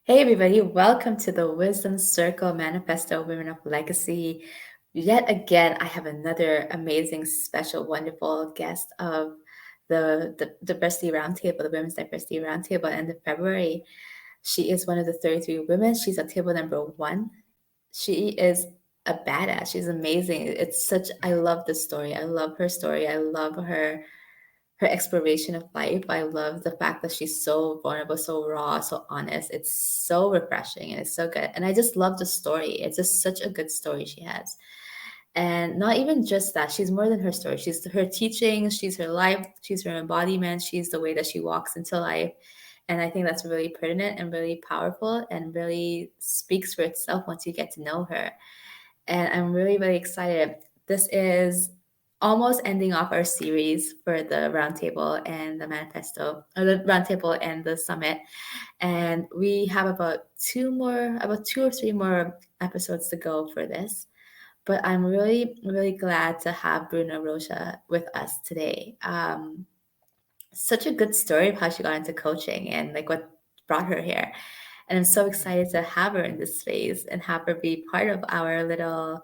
Hey everybody, welcome to the Wisdom Circle Manifesto Women of Legacy. Yet again, I have another amazing, special, wonderful guest of the Diversity Roundtable, the Women's Diversity Roundtable, end of February. She is one of the 33 women. She's at table number one. She is a badass. She's amazing. I love this story. I love her story. I love her exploration of life. I love the fact that she's so vulnerable, so raw, so honest. It's so refreshing and it's so good. And I just love the story. It's just such a good story she has. And not even just that, she's more than her story. She's her teachings, she's her life, she's her embodiment, she's the way that she walks into life. And I think that's really pertinent and really powerful and really speaks for itself once you get to know her. And I'm really, really excited. This is almost ending off our series for the roundtable and the manifesto, or the roundtable and the summit. And we have about two or three more episodes to go for this. But I'm really, really glad to have Bruna Rocha with us today. Such a good story of how she got into coaching and like what brought her here. And I'm so excited to have her in this space and have her be part of our little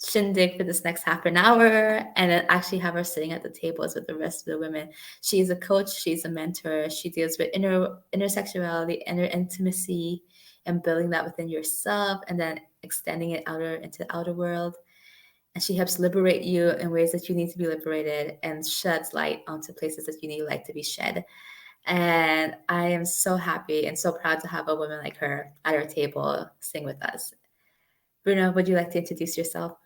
shindig for this next half an hour and then actually have her sitting at the tables with the rest of the women. She's a coach, she's a mentor, she deals with intersexuality, inner intimacy, and building that within yourself and then extending it outer into the outer world. And she helps liberate you in ways that you need to be liberated and sheds light onto places that you need light to be shed. And I am so happy and so proud to have a woman like her at our table sing with us. Bruno, would you like to introduce yourself?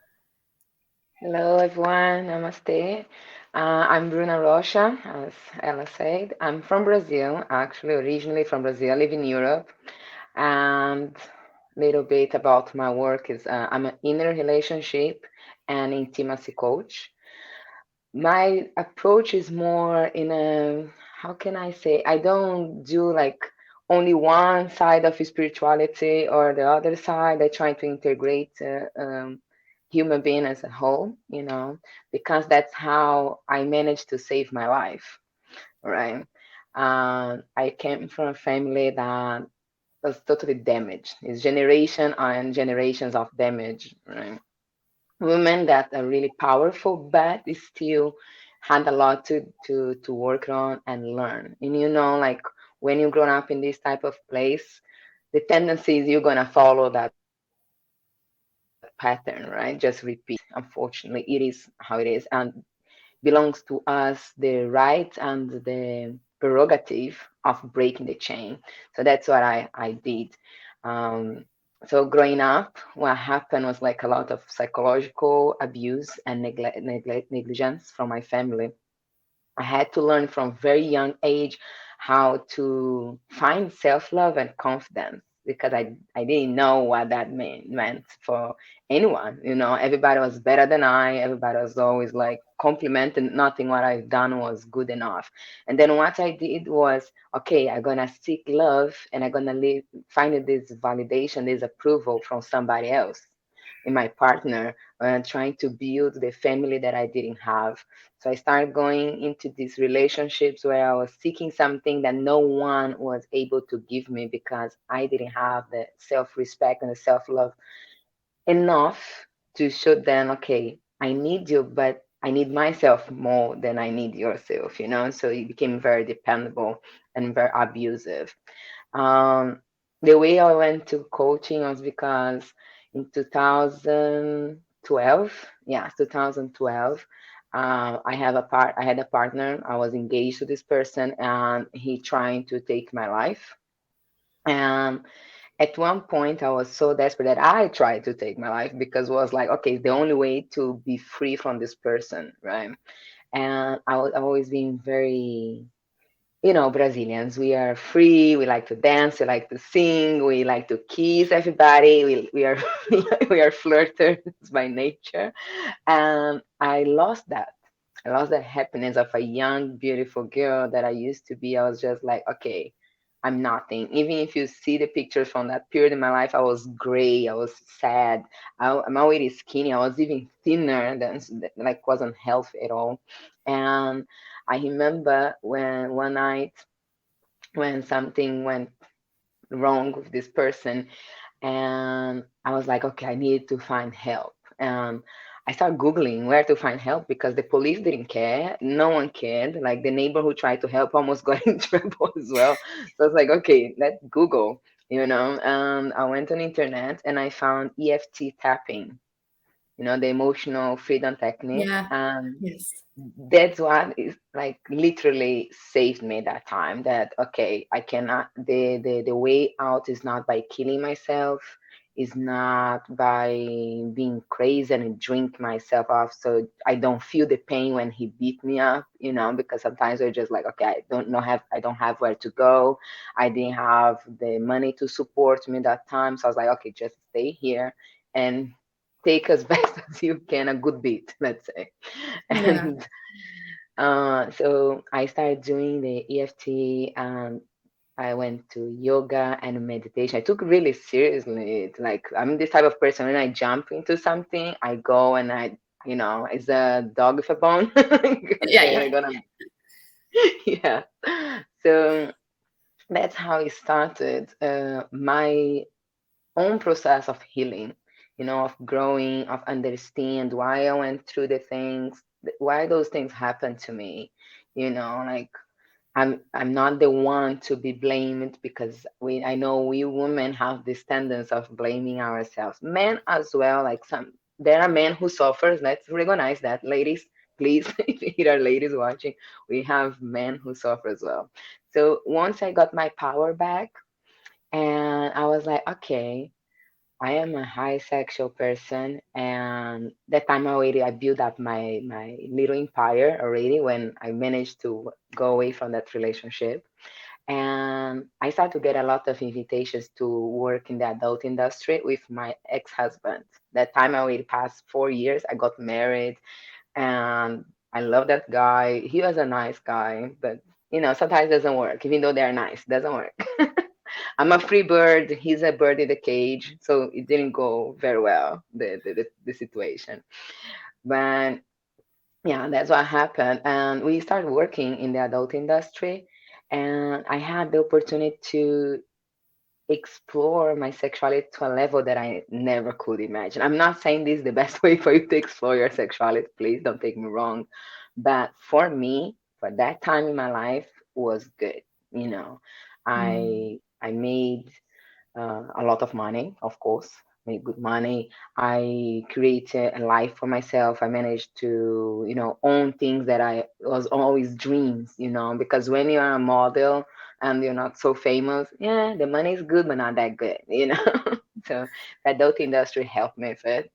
Hello, everyone. Namaste. I'm Bruna Rocha, as Ella said. I'm from Brazil, actually, originally from Brazil. I live in Europe. And a little bit about my work is I'm an inner relationship and intimacy coach. My approach is more in a, how can I say, I don't do like only one side of spirituality or the other side. I try to integrate human being as a whole, because that's how I managed to save my life, right? I came from a family that was totally damaged. It's generation and generations of damage, right? Women that are really powerful, but they still had a lot to work on and learn. And like when you grown up in this type of place, the tendency is you're gonna follow that pattern, right? Just repeat. Unfortunately, it is how it is, and belongs to us the right and the prerogative of breaking the chain. So that's what I did. Um, so growing up, what happened was like a lot of psychological abuse and negligence from my family. I had to learn from very young age how to find self-love and confidence because I didn't know what that meant for anyone. Everybody was better than I. Everybody was always like complimenting nothing what I've done was good enough. And then what I did was, okay, I'm gonna seek love and I'm gonna find this validation, this approval from somebody else in my partner, trying to build the family that I didn't have. So I started going into these relationships where I was seeking something that no one was able to give me because I didn't have the self respect and the self love enough to show them, okay, I need you, but I need myself more than I need yourself. So it became very dependable and very abusive. Um, the way I went to coaching was because in 2012, yeah, 2012, I had a partner. I was engaged to this person, and he trying to take my life. And at one point, I was so desperate that I tried to take my life because it was like, okay, it's the only way to be free from this person, right? And I was always being very, Brazilians, we are free. We like to dance. We like to sing. We like to kiss everybody. We are we are flirters by nature, and I lost that. I lost that happiness of a young, beautiful girl that I used to be. I was just like, okay, I'm nothing. Even if you see the pictures from that period in my life, I was gray. I was sad. I'm already skinny. I was even thinner than like wasn't healthy at all, and I remember when one night when something went wrong with this person. And I was like, okay, I need to find help. And I started Googling where to find help because the police didn't care. No one cared. Like the neighbor who tried to help almost got in trouble as well. So I was like, okay, let's Google, And I went on internet and I found EFT tapping, the emotional freedom technique. Yeah. And Yes. that's what is like literally saved me that time, that okay, I cannot, the way out is not by killing myself, is not by being crazy and drink myself off so I don't feel the pain when he beat me up, because sometimes we're just like, okay, I don't have where to go. I didn't have the money to support me that time, so I was like, okay, just stay here and take as best as you can, a good beat, let's say. Yeah. And so I started doing the EFT. I went to yoga and meditation. I took it really seriously. It's like I'm this type of person. When I jump into something, I go and it's a dog with a bone. Yeah. Okay, Yeah. I'm gonna, yeah. So that's how it started. My own process of healing, of growing, of understand why I went through the things, why those things happened to me. Like I'm not the one to be blamed, because I know we women have this tendency of blaming ourselves. Men as well, like there are men who suffers. Let's recognize that, ladies. Please, if there are ladies watching, we have men who suffer as well. So once I got my power back, and I was like, okay, I am a high sexual person, and that time already I built up my little empire already when I managed to go away from that relationship. And I started to get a lot of invitations to work in the adult industry with my ex-husband. That time I already passed 4 years. I got married, and I love that guy. He was a nice guy, but sometimes it doesn't work. Even though they're nice, it doesn't work. I'm a free bird. He's a bird in the cage, so it didn't go very well, the situation. But yeah, that's what happened. And we started working in the adult industry, and I had the opportunity to explore my sexuality to a level that I never could imagine. I'm not saying this is the best way for you to explore your sexuality, please don't take me wrong. But for me, for that time in my life, was good. You know, Mm. I made a lot of money, of course, made good money. I created a life for myself. I managed to, own things that I was always dreams, because when you're a model and you're not so famous, yeah, the money is good, but not that good. So the adult industry helped me with it,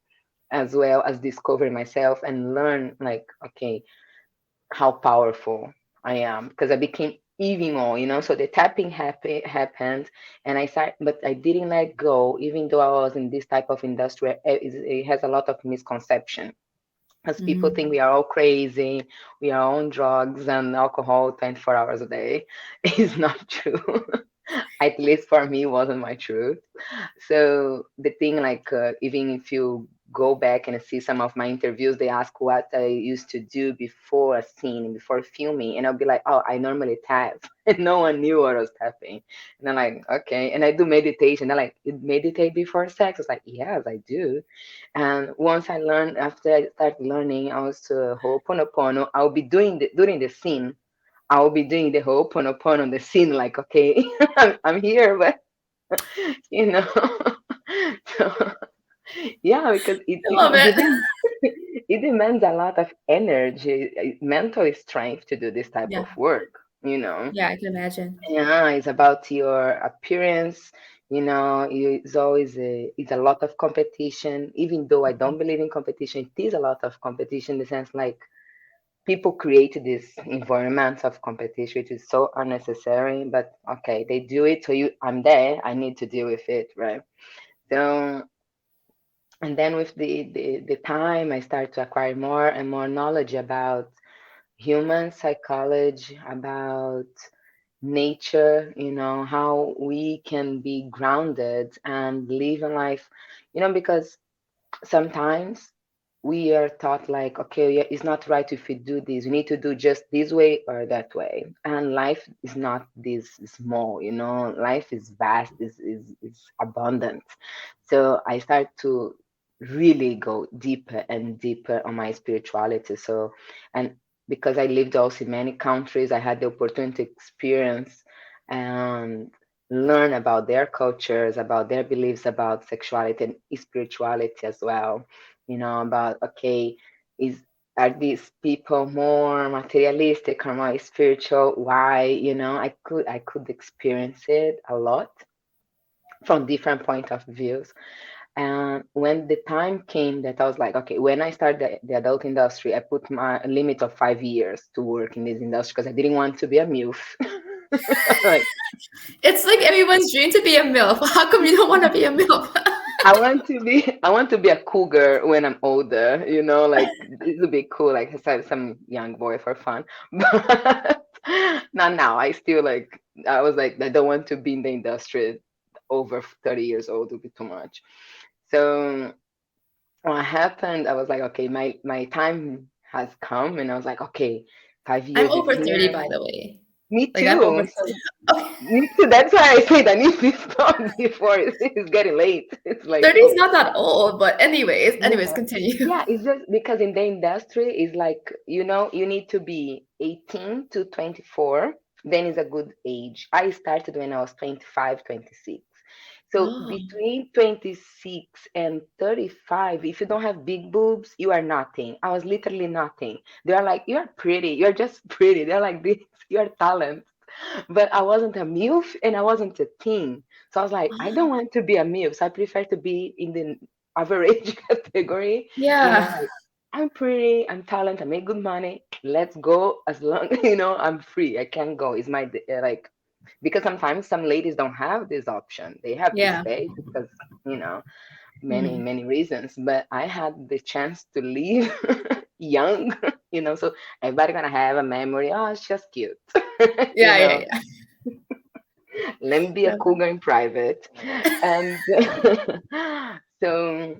as well as discovering myself and learn like, okay, how powerful I am, because I became even more, So the tapping happened, and I started, but I didn't let go, even though I was in this type of industry. It has a lot of misconception, as people Mm. think we are all crazy, we are on drugs and alcohol 24 hours a day. It's not true. At least for me, it wasn't my truth. So the thing, like, even if you go back and see some of my interviews, they ask what I used to do before a scene, before filming, and I'll be like, oh, I normally tap, and no one knew what I was tapping. And I'm like, okay, and I do meditation. They're like, you meditate before sex? I was like, yes, I do. And once I learned, after I started learning, I was Ho'oponopono. I'll be doing during the scene. I'll be doing the Ho'oponopono on the scene, like, okay, I'm here, but you know. So, yeah, because I love it it. demands it demands a lot of energy, mental strength to do this type Yeah. of work. Yeah, I can imagine. Yeah, it's about your appearance. It's a lot of competition. Even though I don't believe in competition, it is a lot of competition in the sense like people create this environment of competition, which is so unnecessary. But okay, they do it, so I'm there. I need to deal with it, right? So, and then with the time, I start to acquire more and more knowledge about human psychology, about nature, how we can be grounded and live a life, because sometimes. we are taught like, okay, yeah, it's not right if you do this, you need to do just this way or that way. And life is not this small, life is vast, is abundant. So I start to really go deeper and deeper on my spirituality. So, and because I lived also in many countries, I had the opportunity to experience and learn about their cultures, about their beliefs about sexuality and spirituality as well. About, okay, is are these people more materialistic or more spiritual? Why? I could experience it a lot from different point of views. And when the time came that I was like, okay, when I started the adult industry, I put my limit of 5 years to work in this industry because I didn't want to be a MILF. Like, It's like everyone's dream to be a MILF. How come you don't want to be a MILF? I want to be a cougar when I'm older, like it would be cool, like have some young boy for fun. But not now. I was like, I don't want to be in the industry over 30 years old, would be too much. So what happened, I was like, okay, my time has come, and I was like, okay, five I'm years is over 30, here. by the way. Me Like, I'm over. too. So me too. That's why I said I need to stop before it's getting late. It's like, 30 is oh. not that old, but anyways, Yeah, continue. yeah, it's just because in the industry it's like, you need to be 18 to 24, then is a good age. I started when I was 25, 26. So Oh, between 26 and 35, if you don't have big boobs, you are nothing. I was literally nothing. They're like, you're pretty, you're just pretty. They're like this, you're talent. But I wasn't a MILF and I wasn't a teen. So I was like, I don't want to be a MILF. So I prefer to be in the average category. yeah, Like, I'm pretty, I'm talented, I make good money. Let's go as long, I'm free. I can go. It's my, like, because sometimes some ladies don't have this option. They have to yeah. stay because, you know, many, Mhm. many reasons. But I had the chance to leave young, so everybody gonna have a memory. Oh, it's just cute. you Yeah, yeah, know, yeah. Let me be a cougar in private. And so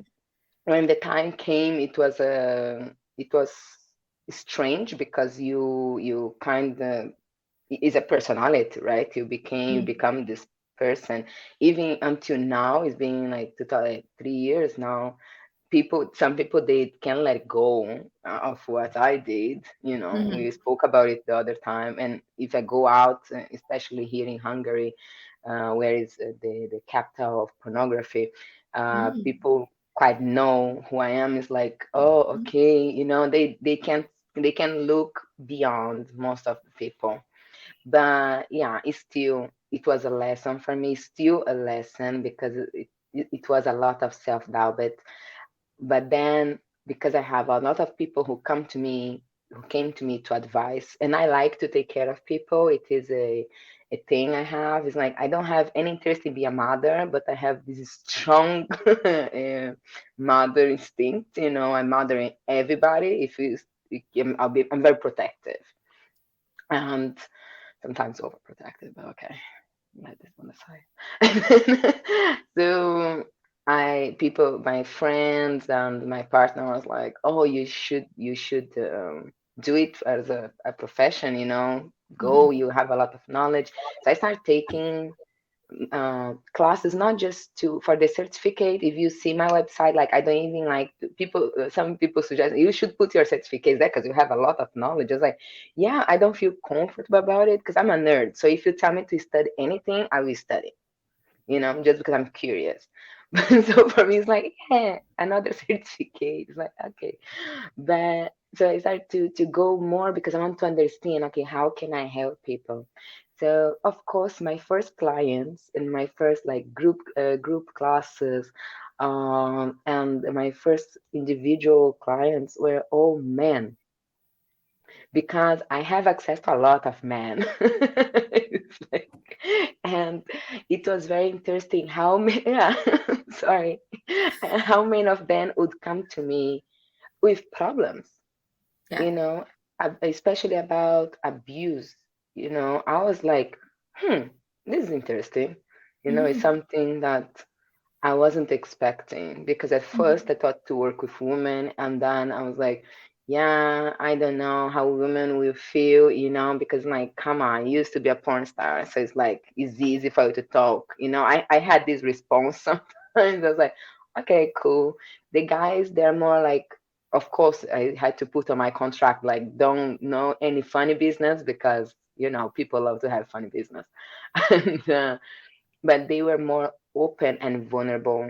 when the time came, it was strange because you kind of is a personality, right? You Mm, become this person. Even until now, it's been like 3 years now. Some people, they can let go of what I did. mhm, We spoke about it the other time. And if I go out, especially here in Hungary, where is the capital of pornography, mm, people quite know who I am. It's like, oh, mm. okay, they can look beyond most of the people. But yeah, it was a lesson for me, still a lesson, because it was a lot of self-doubt. But then, because I have a lot of people who came to me to advise, and I like to take care of people. It is a thing I have. It's like I don't have any interest in being a mother, but I have this strong mother instinct. I'm mothering everybody. I'm very protective, and sometimes overprotective, but okay, let this one aside. So my friends and my partner was like, "Oh, you should do it as a profession. Go. Mhm. You have a lot of knowledge." So I started taking classes, not just to for the certificate. If you see my website, like, I don't even like people. Some people suggest you should put your certificates there because you have a lot of knowledge. I was like, yeah, I don't feel comfortable about it because I'm a nerd. So if you tell me to study anything, I will study. Just because I'm curious. So for me, it's like, yeah, another certificate. It's like, okay. But so I started to go more because I want to understand, okay, how can I help people? So of course, my first clients and my first like group classes, and my first individual clients were all men, because I have access to a lot of men. It's like, and it was very interesting how many, yeah, sorry, how many of them would come to me with problems, Yeah. you know, especially about abuse. I was like, this is interesting. It's Mm, something that I wasn't expecting because at first I thought to work with women, and then I was like, yeah, I don't know how women will feel, because like, come on, I used to be a porn star, so it's like it's easy for you to talk, I had this response sometimes. I was like, okay, cool. The guys, they're more like, of course, I had to put on my contract like, don't know any funny business because people love to have funny business, and but they were more open and vulnerable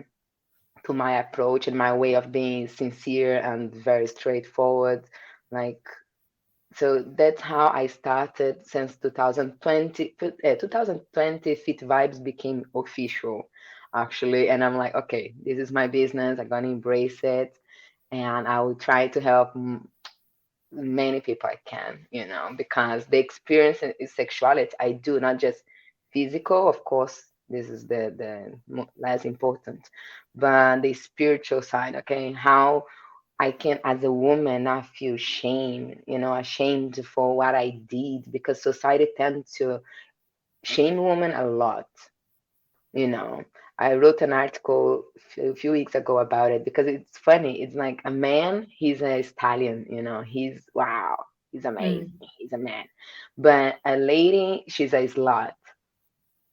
to my approach and my way of being sincere and very straightforward. Like, so that's how I started since 2020. 2020, Fit Vibes became official, actually. And I'm like, okay, this is my business. I'm going to embrace it. And I will try to help many people I can, because the experience is sexuality. I do not just physical, of course, this is the less important, but the spiritual side, okay? How I can, as a woman, not feel shame, ashamed for what I did because society tends to shame women a lot, you know. I wrote an article a few weeks ago about it because it's funny. It's like a man, he's a stallion, he's wow, he's amazing, Mm, he's a man. But a lady, she's a slut,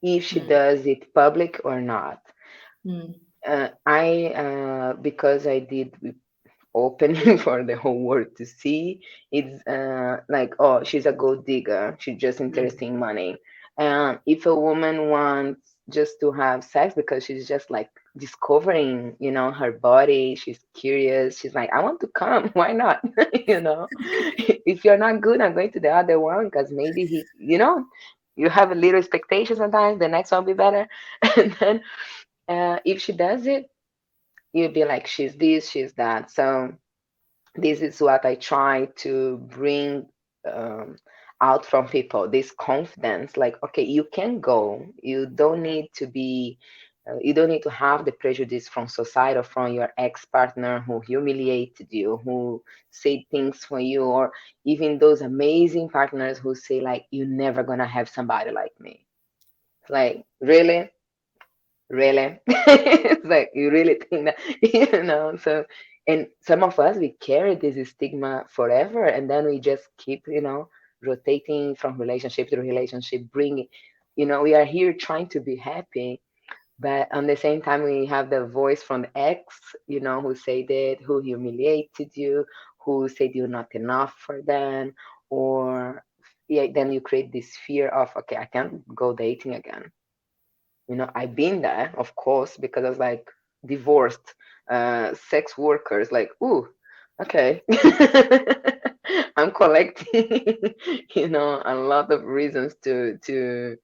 if she mm, does it public or not. mm, Because I did open for the whole world to see. It's like, oh, she's a gold digger. She's just mm. interested in money. If a woman wants just to have sex because she's just like discovering, her body, she's curious. She's like, I want to come. Why not? you know, if you're not good, I'm going to the other one because maybe you have a little expectation sometimes. The next one will be better. And then if she does it, you'll be like, she's this, she's that. So this is what I try to bring um, out from people, this confidence. Like, okay, you can go. You don't need to have the prejudice from society or from your ex partner who humiliated you, who said things for you, or even those amazing partners who say, like, you're never gonna have somebody like me. It's like, really? Really? It's like, you really think that, So, and some of us, we carry this stigma forever, and then we just keep, rotating from relationship to relationship, bringing, we are here trying to be happy, but on the same time, we have the voice from the ex, who said it, who humiliated you, who said you're not enough for them, or yeah, then you create this fear of, okay, I can't go dating again. I've been there, of course, because I was like divorced sex workers, like, ooh, okay. I'm collecting, a lot of reasons to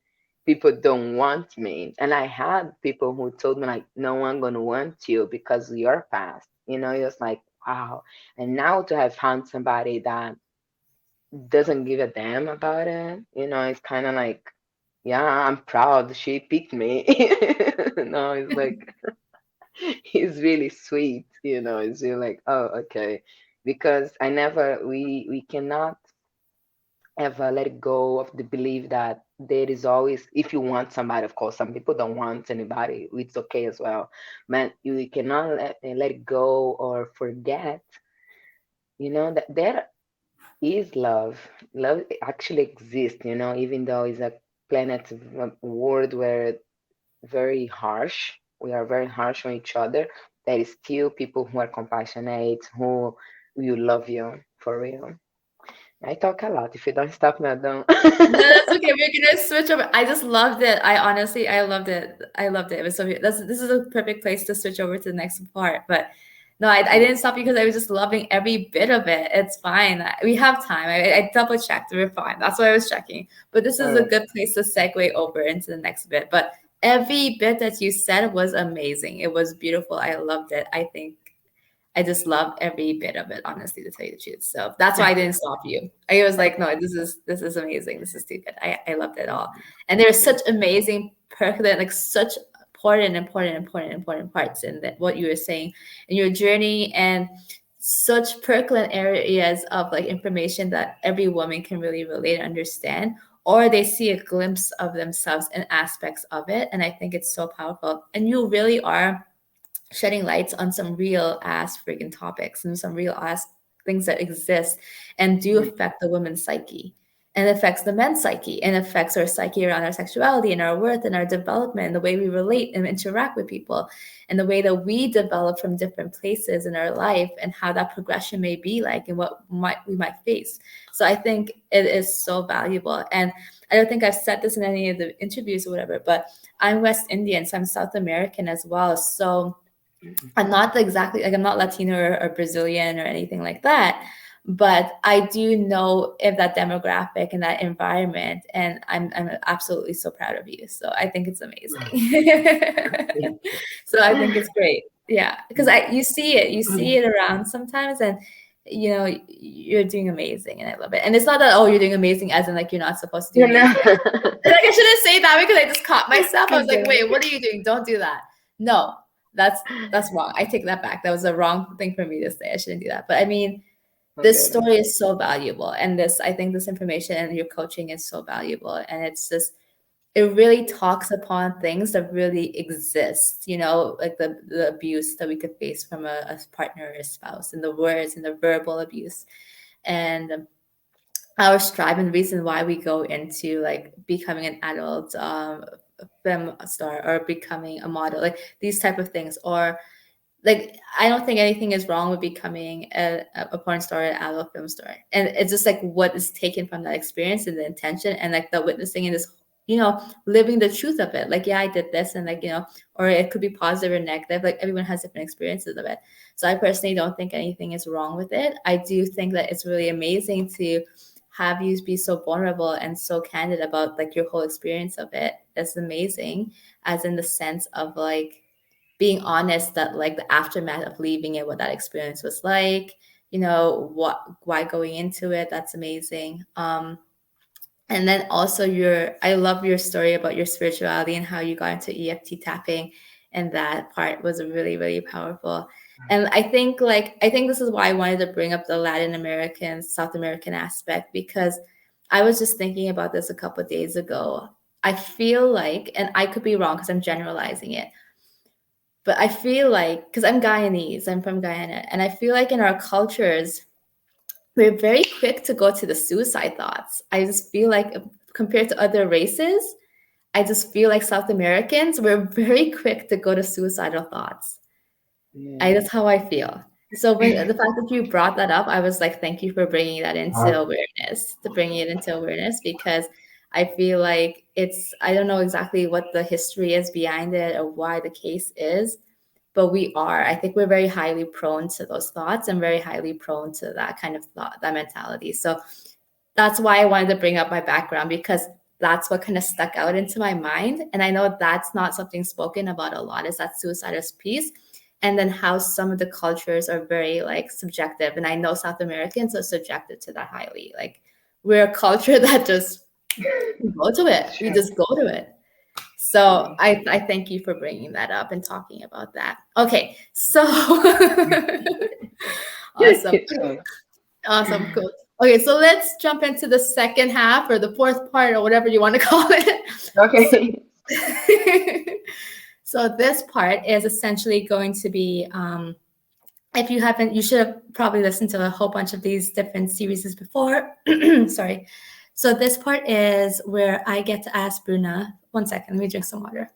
people don't want me. And I had people who told me like, no one gonna want you because of your past. It's like, wow. And now to have found somebody that doesn't give a damn about it, it's kind of like, yeah, I'm proud she picked me. No, it's like he's really sweet, It's really like, oh, okay. Because we cannot ever let go of the belief that there is always, if you want somebody, of course, some people don't want anybody, it's okay as well. Man, you cannot let go or forget, that there is love. Love actually exists, even though it's a planet, a world where very harsh. We are very harsh on each other. There is still people who are compassionate, who will love you for real. I talk a lot. If you don't stop me, I don't. No, that's okay. We're gonna switch over. I just loved it. I honestly, I loved it. I loved it. It was so. This is a perfect place to switch over to the next part. But no, I didn't stop because I was just loving every bit of it. It's fine. We have time. I double checked. We're fine. That's why I was checking. But this is a Oh, good place to segue over into the next bit. But every bit that you said was amazing. It was beautiful. I loved it. I think I just loved every bit of it, honestly, to tell you the truth. So that's why I didn't stop you. I was like, no, this is amazing. This is too good. I loved it all. And there's such amazing percolate, like such important parts in that what you were saying in your journey and such percolate areas of like information that every woman can really relate and understand or they see a glimpse of themselves in aspects of it. And I think it's so powerful. And you really are shedding lights on some real ass freaking topics and some real ass things that exist and do Mm. affect the woman's psyche, and affects the men's psyche, and affects our psyche around our sexuality and our worth and our development and the way we relate and interact with people, and the way that we develop from different places in our life, and how that progression may be like, and what we might face. So I think it is so valuable. And I don't think I've said this in any of the interviews or whatever, but I'm West Indian, so I'm South American as well. So I'm not exactly like, I'm not Latino or Brazilian or anything like that, but I do know of that demographic and that environment, and I'm absolutely so proud of you. So I think it's amazing. Thank you. So I think it's great. Yeah, because I you see Mm. it around sometimes, and you're doing amazing, and I love it. And it's not that, oh, you're doing amazing as in like you're not supposed to do You know. amazing. Like I shouldn't say that because I just caught myself. I was like, Okay. wait, what are you doing? Don't do that. No, that's that's wrong. I take that back. That was a wrong thing for me to say. I shouldn't do that. But I mean, this Okay. story is so valuable, and I think this information and your coaching is so valuable, and it's just, it really talks upon things that really exist, like the abuse that we could face from a partner or a spouse, and the words and the verbal abuse, and our strive and reason why we go into like becoming an adult film star or becoming a model, like these type of things. Or like, I don't think anything is wrong with becoming a porn star or an adult film star. And it's just like what is taken from that experience and the intention, and like the witnessing and this, living the truth of it. Like, yeah, I did this, and like, or it could be positive or negative. Like, everyone has different experiences of it. So I personally don't think anything is wrong with it. I do think that it's really amazing to have you be so vulnerable and so candid about like your whole experience of it. That's amazing, as in the sense of like being honest that like the aftermath of leaving it, what that experience was like, what why going into it. That's amazing. And then also I love your story about your spirituality and how you got into EFT tapping, and that part was really, really powerful. And I think this is why I wanted to bring up the Latin American, South American aspect, because I was just thinking about this a couple of days ago. I feel like, and I could be wrong because I'm generalizing it, but I feel like, because I'm Guyanese, I'm from Guyana, and I feel like in our cultures, we're very quick to go to the suicide thoughts. I just feel like compared to other races, I just feel like South Americans, we're very quick to go to suicidal thoughts. Yeah. That's how I feel. So when the fact that you brought that up, I was like, thank you for bringing that into awareness, because I feel like I don't know exactly what the history is behind it or why the case is, but I think we're very highly prone to those thoughts and very highly prone to that kind of thought, that mentality. So that's why I wanted to bring up my background, because that's what kind of stuck out into my mind. And I know that's not something spoken about a lot, is that suicidal piece. And then how some of the cultures are very like subjective. And I know South Americans are subjected to that highly. Like, we're a culture that just go to it. We Sure. just go to it. So Yeah. I thank you for bringing that up and talking about that. Okay, so Thank awesome. you too. Awesome, cool. Okay, so let's jump into the second half, or the fourth part, or whatever you want to call it. So, Okay. so this part is essentially going to be, if you haven't, you should have probably listened to a whole bunch of these different series before. Sorry. So this part is where I get to ask Bruna. One second, let me drink some water.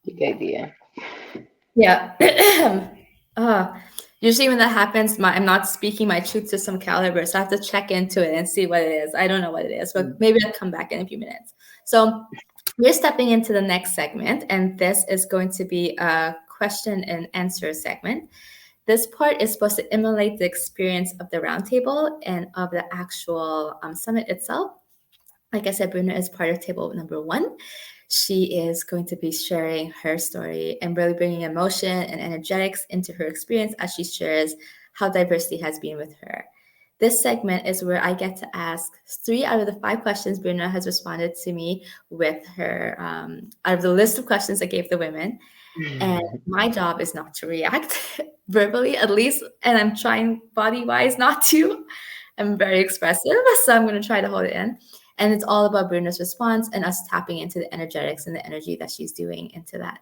Good idea. Yeah. uh, Usually when that happens, I'm not speaking my truth to some caliber, so I have to check into it and see what it is. I don't know what it is, but Mm. maybe I'll come back in a few minutes. So we're stepping into the next segment, and this is going to be a question and answer segment. This part is supposed to emulate the experience of the roundtable and of the actual summit itself. Like I said, Bruna is part of table number one. She is going to be sharing her story and really bringing emotion and energetics into her experience as she shares how diversity has been with her. This segment is where I get to ask 3 out of the 5 questions Bruna has responded to me with her, out of the list of questions I gave the women. And my job is not to react verbally, at least, and I'm trying body wise not to. I'm very expressive, so I'm going to try to hold it in. And it's all about Bruna's response and us tapping into the energetics and the energy that she's doing into that.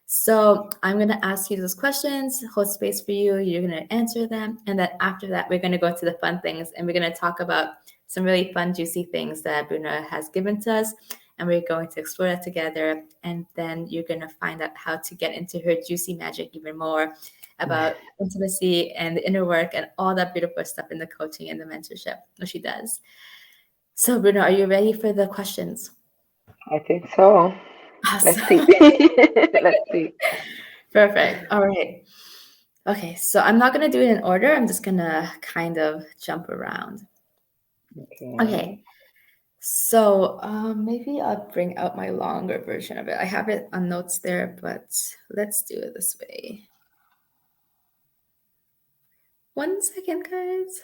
So I'm going to ask you those questions, hold space for you. You're going to answer them. And then after that, we're going to go to the fun things and we're going to talk about some really fun, juicy things that Bruna has given to us. And we're going to explore that together. And then you're going to find out how to get into her juicy magic even more about intimacy and the inner work and all that beautiful stuff in the coaching and the mentorship that she does. So, Bruna, are you ready for the questions? I think so. Let's see. Awesome. Let's see. Perfect. All right. Okay, so I'm not gonna do it in order. I'm just gonna kind of jump around. Okay. Okay, so maybe I'll bring out my longer version of it. I have it on notes there, but let's do it this way. One second, guys.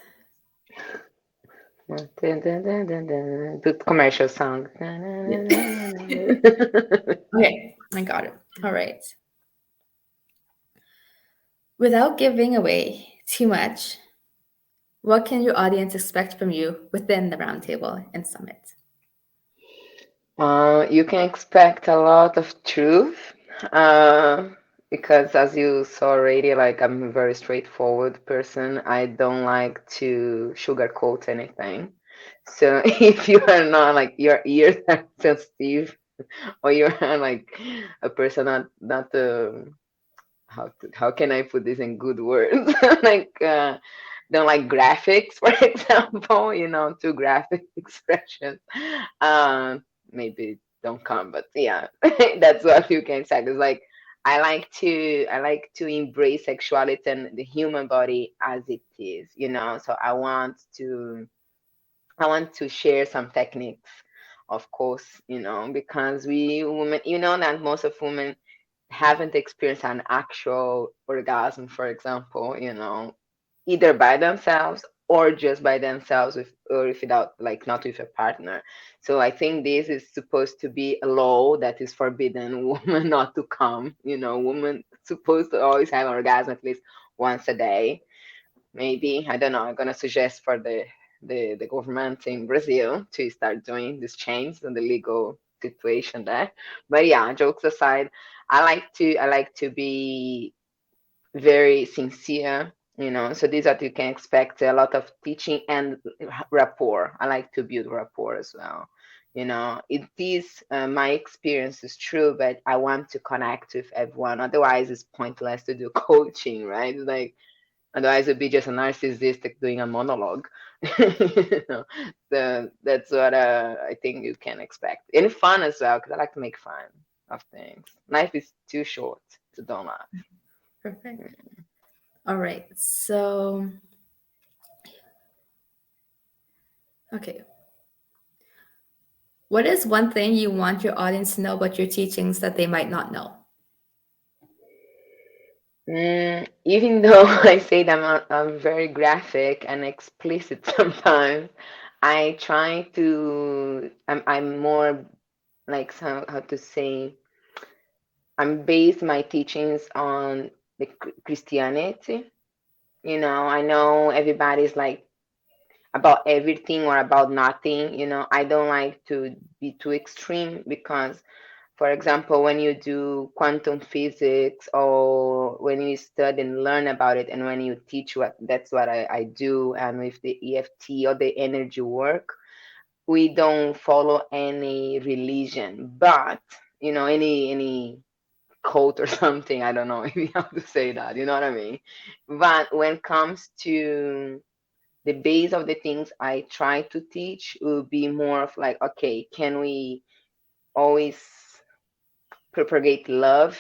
Dun, dun, dun, dun, dun. The commercial song. Dun, Yeah. dun, dun, dun, dun. Okay, I got it. All right. Without giving away too much, what can your audience expect from you within the roundtable and summit? You can expect a lot of truth, uh, because as you saw already, like I'm a very straightforward person. I don't like to sugarcoat anything. So if you are not like your ears are sensitive, or you're like a person not how can I put this in good words? Like don't like graphics, for example, too graphic expressions. Um, Maybe don't come, but yeah, that's what you can say. It's like I like to embrace sexuality and the human body as it is, So I want to share some techniques, of course, because we women, that most of women haven't experienced an actual orgasm, for example, either by themselves or just by themselves with or if without like not with a partner. So I think this is supposed to be a law that is forbidden woman not to come. Woman supposed to always have an orgasm at least once a day. Maybe, I don't know, I'm gonna suggest for the government in Brazil to start doing this change and the legal situation there. But yeah, jokes aside, I like to be very sincere, so these are you can expect a lot of teaching and rapport. I like to build rapport as well. It is my experience is true, but I want to connect with everyone. Otherwise, it's pointless to do coaching, right? Like otherwise, it'd be just a narcissistic doing a monologue. you know? So that's what I think you can expect. And fun as well, because I like to make fun of things. Life is too short to don't laugh. Perfect. All right. So, okay. What is one thing you want your audience to know about your teachings that they might not know? Even though I say that I'm very graphic and explicit sometimes, I try to. I'm more like how to say. I'm based my teachings on the Christianity. I know everybody's like about everything or about nothing. I don't like to be too extreme because, for example, when you do quantum physics or when you study and learn about it, and when you teach that's what I do, and with the EFT or the energy work, we don't follow any religion, but any cult or something. I don't know if you have to say that. You know what I mean? But when it comes to the base of the things I try to teach, will be more of like, okay, can we always propagate love,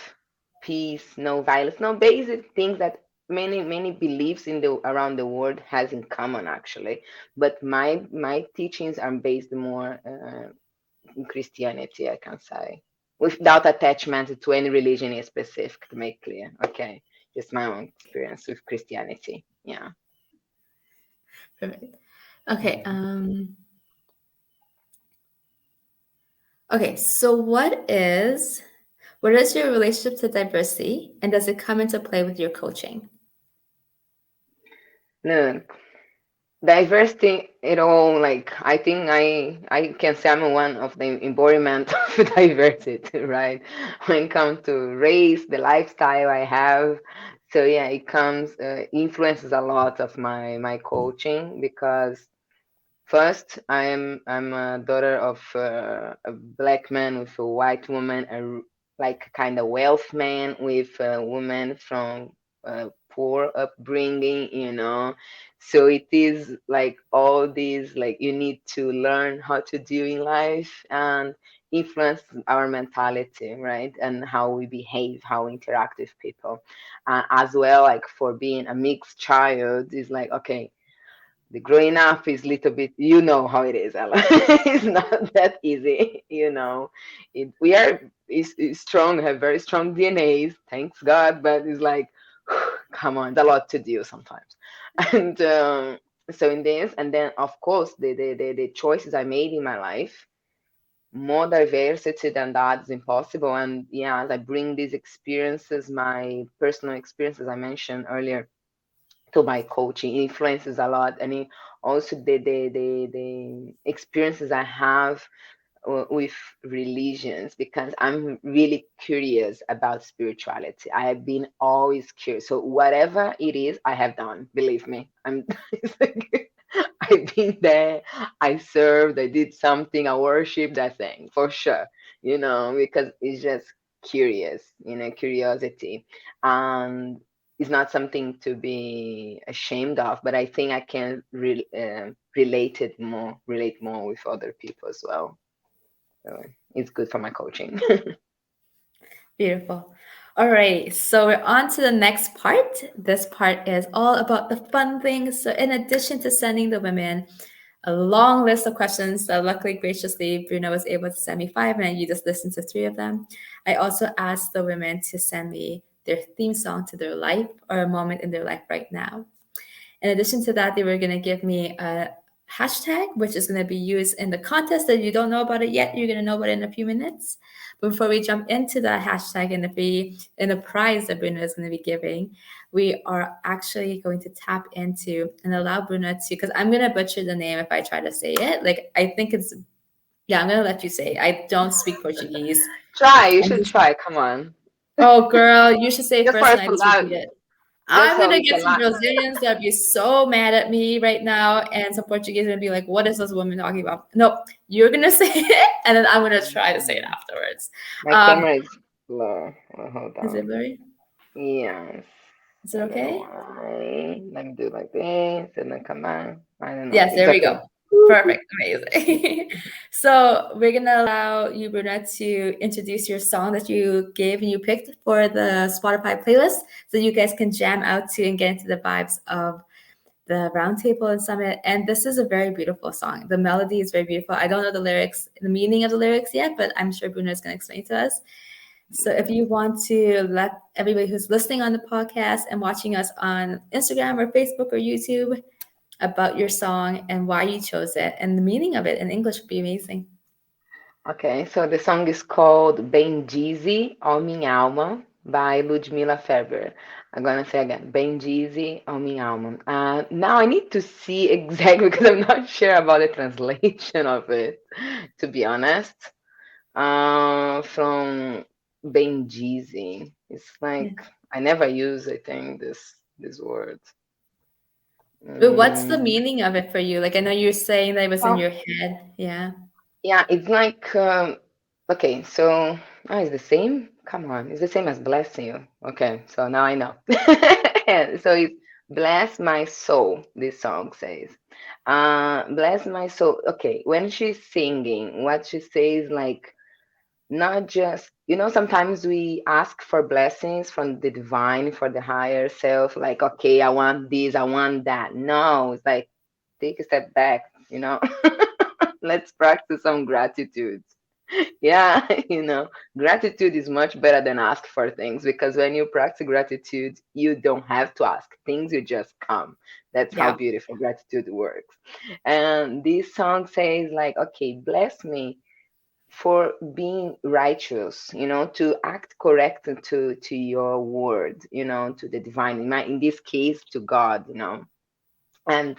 peace, no violence, no basic things that many beliefs in the around the world has in common actually. But my teachings are based more in Christianity, I can say, without attachment to any religion in specific, to make clear. Okay, just my own experience with Christianity. Yeah. Perfect. Okay. Okay. So, what is your relationship to diversity, and does it come into play with your coaching? Look. diversity, it all, like, I think I can say I'm one of the embodiment of diversity, right? When it comes to race, the lifestyle I have. So yeah, it comes influences a lot of my coaching, because first, I'm a daughter of a black man with a white woman, like kind of wealth man with a woman from poor upbringing, you know. So it is like all these, like, you need to learn how to do in life, and influence our mentality, right? And how we behave, how we interact with people. As well, like, for being a mixed child, is like, okay, the growing up is little bit, you know how it is, Ella. It's not that easy, you know. We are is strong, have very strong DNAs, thanks God, but it's like, come on, it's a lot to do sometimes. And so in this, and then of course the choices I made in my life, more diversity than that is impossible. And yeah, as I bring these experiences, my personal experiences I mentioned earlier, to my coaching, influences a lot. And it also the experiences I have with religions, because I'm really curious about spirituality. I have been always curious, so whatever it is I have done, believe me, I'm it's like, I've been there, I served, I did something, I worshiped, that thing for sure, you know, because it's just curious, you know, curiosity. And it's not something to be ashamed of, but I think I can relate more with other people as well. So it's good for my coaching. Beautiful. All right, so we're on to the next part. This part is all about the fun things. So, in addition to sending the women a long list of questions that luckily, graciously, Bruna was able to send me five, and you just listened to three of them, I also asked the women to send me their theme song to their life or a moment in their life right now. In addition to that, they were going to give me a hashtag, which is going to be used in the contest that you don't know about it yet. You're going to know about it in a few minutes. But before we jump into that hashtag and the prize that Bruna is going to be giving, we are actually going to tap into and allow Bruna to, because I'm going to butcher the name if I try to say it. Like, I think it's, yeah, I'm going to let you say it. I don't speak Portuguese. Try, you I'm should just, try. Come on. oh, girl, you should say it Just for first us and I to just repeat laugh. it. Just I'm so gonna we get can some laugh. Brazilians that'll be so mad at me right now, and some Portuguese gonna be like, "What is this woman talking about?" Nope, you're gonna say it, and then I'm gonna try to say it afterwards. My Um, camera is low. Hold is it on. blurry? Yes. Is it I don't know okay? why. Let me do it like this and then come on. I don't know. Yes, It's there we okay. go. Perfect, amazing. So we're gonna allow you, Bruna, to introduce your song that you gave and you picked for the Spotify playlist, so you guys can jam out to and get into the vibes of the roundtable and summit. And this is a very beautiful song. The melody is very beautiful. I don't know the lyrics, the meaning of the lyrics yet, but I'm sure Bruno is going to explain to us. So if you want to let everybody who's listening on the podcast and watching us on Instagram or Facebook or YouTube about your song and why you chose it and the meaning of it in English would be amazing. Okay, so the song is called Bendize, Ó Minha Alma, by Ludmila Ferber. I'm gonna say again, Bendize, Ó Minha Alma. Now I need to see exactly because I'm not sure about the translation of it, to be honest. From Bendize, it's Yeah. like I never use, I think, this word. But what's the Mm, meaning of it for you? Like I know you're saying that it was in well, your head. Yeah. yeah, it's like okay, so it's the same. Come on, it's the same as bless you. Okay, so now I know. So it's bless my soul. This song says, bless my soul. Okay, when she's singing, what she says, like, not just, you know, sometimes we ask for blessings from the divine, for the higher self, like, okay, I want this, I want that. No, it's like, take a step back, you know. Let's practice some gratitude. Yeah, you know, gratitude is much better than ask for things, because when you practice gratitude, you don't have to ask. Things will just come. That's how Yeah. beautiful gratitude works. And this song says, like, okay, bless me for being righteous, you know, to act correct to your word, you know, to the divine, in this case, to God, you know. And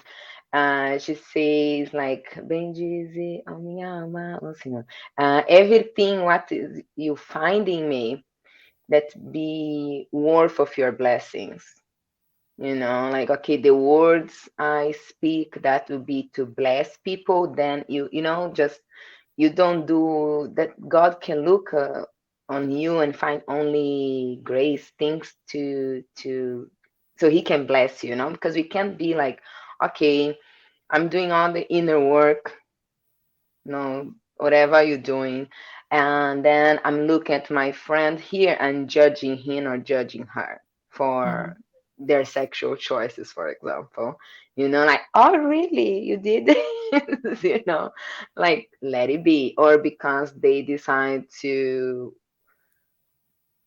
She says like bendize a minha alma, oh Senhor. Everything what is you find in me that be worth of your blessings. Like okay, the words I speak that will be to bless people, then just you don't do that. God can look on you and find only grace things to so he can bless you, because we can't be like, okay, I'm doing all the inner work, whatever you're doing, and then I'm looking at my friend here and judging him or judging her for Mhm. their sexual choices, for example. Like, oh, really? You did this? Like, let it be. Or because they decide to,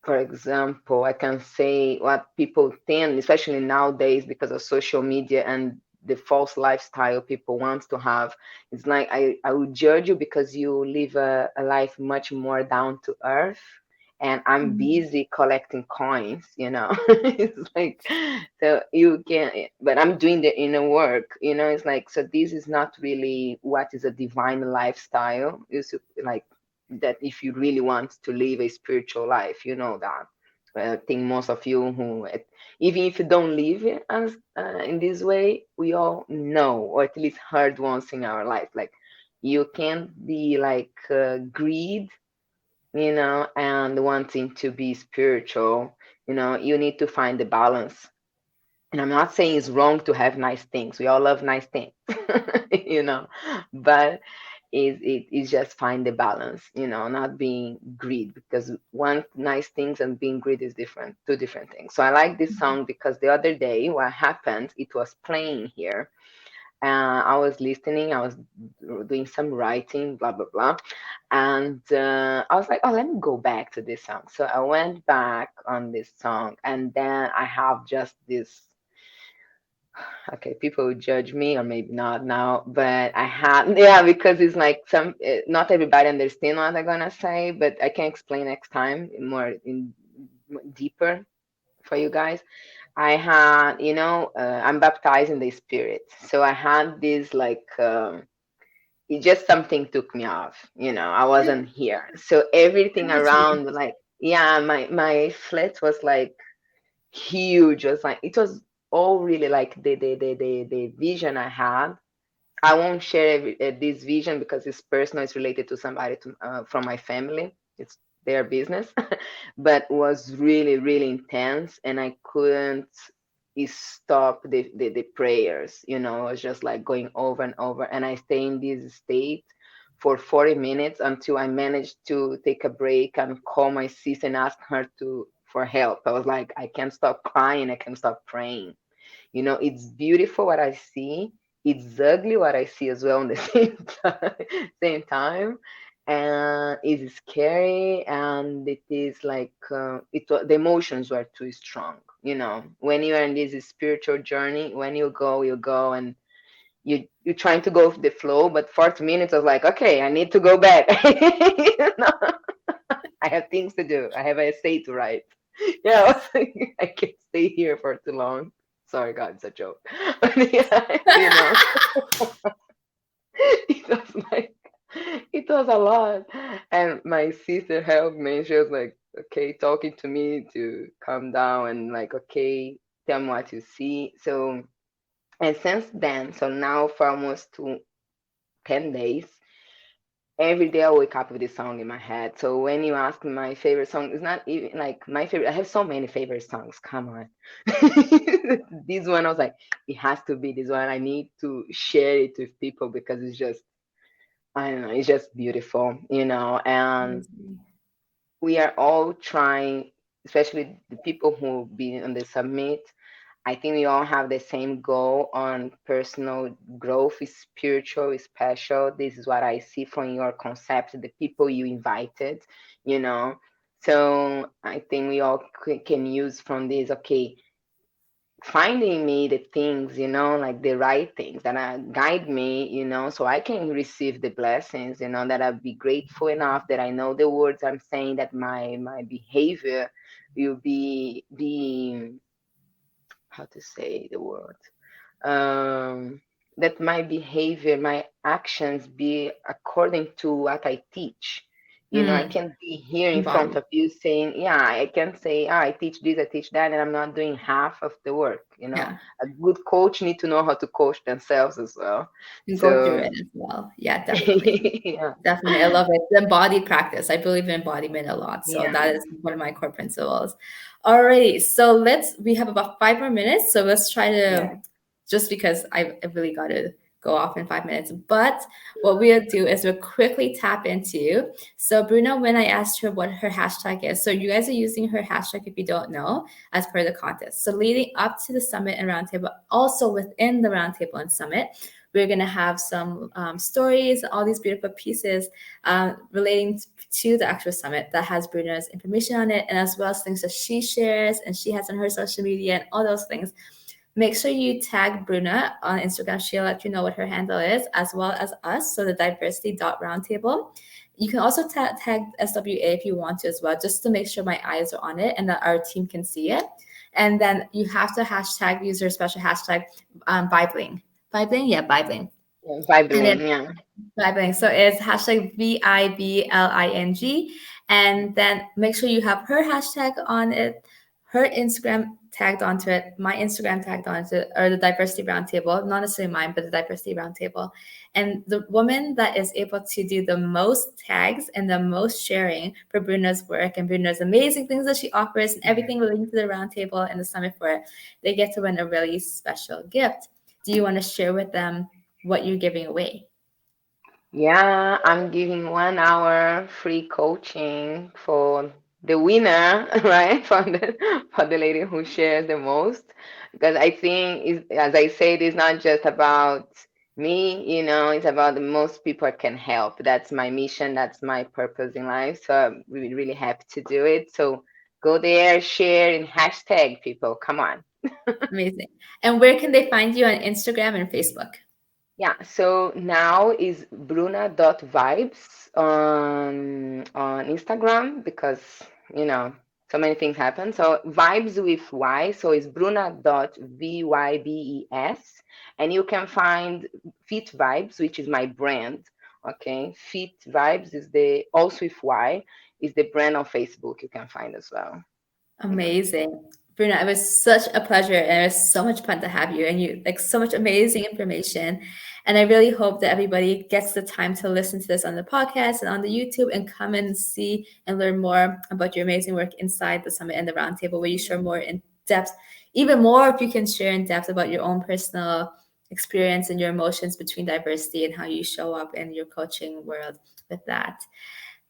for example, I can say what people tend, especially nowadays because of social media and the false lifestyle people want to have. It's like I will judge you because you live a life much more down to earth. And I'm Mhm. busy collecting coins. It's like, so you can, but I'm doing the inner work. It's like, so this is not really what is a divine lifestyle. It's like, that if you really want to live a spiritual life, you know that. I think most of you who, even if you don't live it as in this way, we all know, or at least heard once in our life, like you can't be like greed, and wanting to be spiritual. You need to find the balance. And I'm not saying it's wrong to have nice things. We all love nice things, you know, but is just find the balance, not being greed, because one nice things and being greed is different, two different things. So I like this song because the other day what happened, it was playing here. I was listening, I was doing some writing, blah blah blah, and I was like, oh, let me go back to this song. So I went back on this song, and then I have just this. Okay, people would judge me or maybe not now, but I had, yeah, because it's like not everybody understand what I'm gonna say, but I can explain next time more in deeper for you guys. I had, I'm baptized in the spirit, so I had this like, it just something took me off, I wasn't here, so everything Definitely. around, like, yeah, my flat was like huge. It was like, it was all really like the vision I had. I won't share this vision because it's personal. It's related to somebody from my family. It's their business, but was really really intense, and I couldn't stop the prayers. I was just like going over and over, and I stay in this state for 40 minutes until I managed to take a break and call my sister and ask her to for help. I was like, I can't stop crying. I can't stop praying. It's beautiful what I see. It's ugly what I see as well in the same time. And it's scary, and it is like the emotions were too strong. When you are in this spiritual journey, when you go, and you're trying to go with the flow, but 40 minutes I was like, okay, I need to go back. I have things to do. I have an essay to write. Yeah, I was like, I can't stay here for too long. Sorry, God, it's a joke. But yeah, it was like, it was a lot. And my sister helped me. She was like, okay, talking to me to calm down and like, okay, tell me what you see. So, and since then, so now for almost 10 days, every day I wake up with this song in my head. So when you ask me my favorite song, it's not even like my favorite. I have so many favorite songs. Come on. This one, I was like, it has to be this one. I need to share it with people because it's just, I don't know, it's just beautiful. And Amazing. we are all trying, especially the people who be on the summit. I think we all have the same goal on personal growth, is spiritual, is special. This is what I see from your concept, the people you invited. So I think we all can use from this, okay, finding me the things, like the right things that guide me, so I can receive the blessings, that I'll be grateful enough that I know the words I'm saying, that my behavior will be how to say the word, um that my behavior, my actions be according to what I teach. I Mm, can't be here in front embodied. of you saying, yeah, I can say, I teach this, I teach that, and I'm not doing half of the work. Yeah. A good coach need to know how to coach themselves as well. And go through So, it as well. Yeah, definitely. yeah, Definitely. I love it. The embodied practice. I believe in embodiment a lot. So yeah, that is one of my core principles. Alrighty. So we have about 5 more minutes. So let's try to, yeah. just because I really got to go off in 5 minutes. But what we'll do is we'll quickly tap into. So Bruna, when I asked her what her hashtag is, so you guys are using her hashtag if you don't know, as per the contest. So leading up to the summit and roundtable, also within the roundtable and summit, we're going to have some stories, all these beautiful pieces relating to the actual summit that has Bruna's information on it, and as well as things that she shares and she has on her social media and all those things. Make sure you tag Bruna on Instagram. She'll let you know what her handle is, as well as us, so the diversity.roundtable. You can also tag SWA if you want to as well, just to make sure my eyes are on it and that our team can see it. And then you have to hashtag, use your special hashtag, Bibling. Bibling? Yeah, Bibling. Yeah, And Vibling, yeah. Vibling. So it's hashtag VIBLING. And then make sure you have her hashtag on it, her Instagram tagged onto it, my Instagram tagged onto it, or the diversity roundtable, not necessarily mine, but the diversity roundtable. And the woman that is able to do the most tags and the most sharing for Bruna's work and Bruna's amazing things that she offers and everything relating to the roundtable and the summit for it, they get to win a really special gift. Do you want to share with them what you're giving away? Yeah, I'm giving 1 hour free coaching for the winner, right? For the lady who shares the most. Because I think, as I said, it's not just about me, it's about the most people I can help. That's my mission, that's my purpose in life. So I'm really, really happy to do it. So go there, share, and hashtag people. Come on. Amazing. And where can they find you on Instagram and Facebook? Yeah, so now is Bruna.vibes on Instagram because so many things happen. So vibes with Y, so it's Bruna.vybes, and you can find Fit Vibes, which is my brand. Okay, Fit Vibes is the also with Y is the brand on Facebook you can find as well. Yeah. Amazing. Bruna, it was such a pleasure and it was so much fun to have you and you like so much amazing information. And I really hope that everybody gets the time to listen to this on the podcast and on the YouTube and come and see and learn more about your amazing work inside the summit and the roundtable where you share more in depth, even more if you can share in depth about your own personal experience and your emotions between diversity and how you show up in your coaching world with that.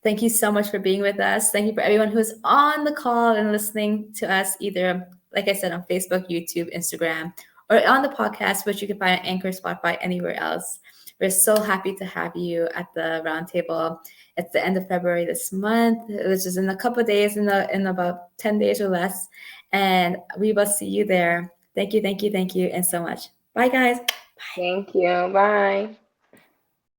Thank you so much for being with us. Thank you for everyone who's on the call and listening to us, either, like I said, on Facebook, YouTube, Instagram, or on the podcast, which you can find on Anchor, Spotify, anywhere else. We're so happy to have you at the roundtable. It's the end of February this month, which is in a couple of days, in about 10 days or less. And we will see you there. Thank you, thank you, thank you, and so much. Bye, guys. Thank you. Bye.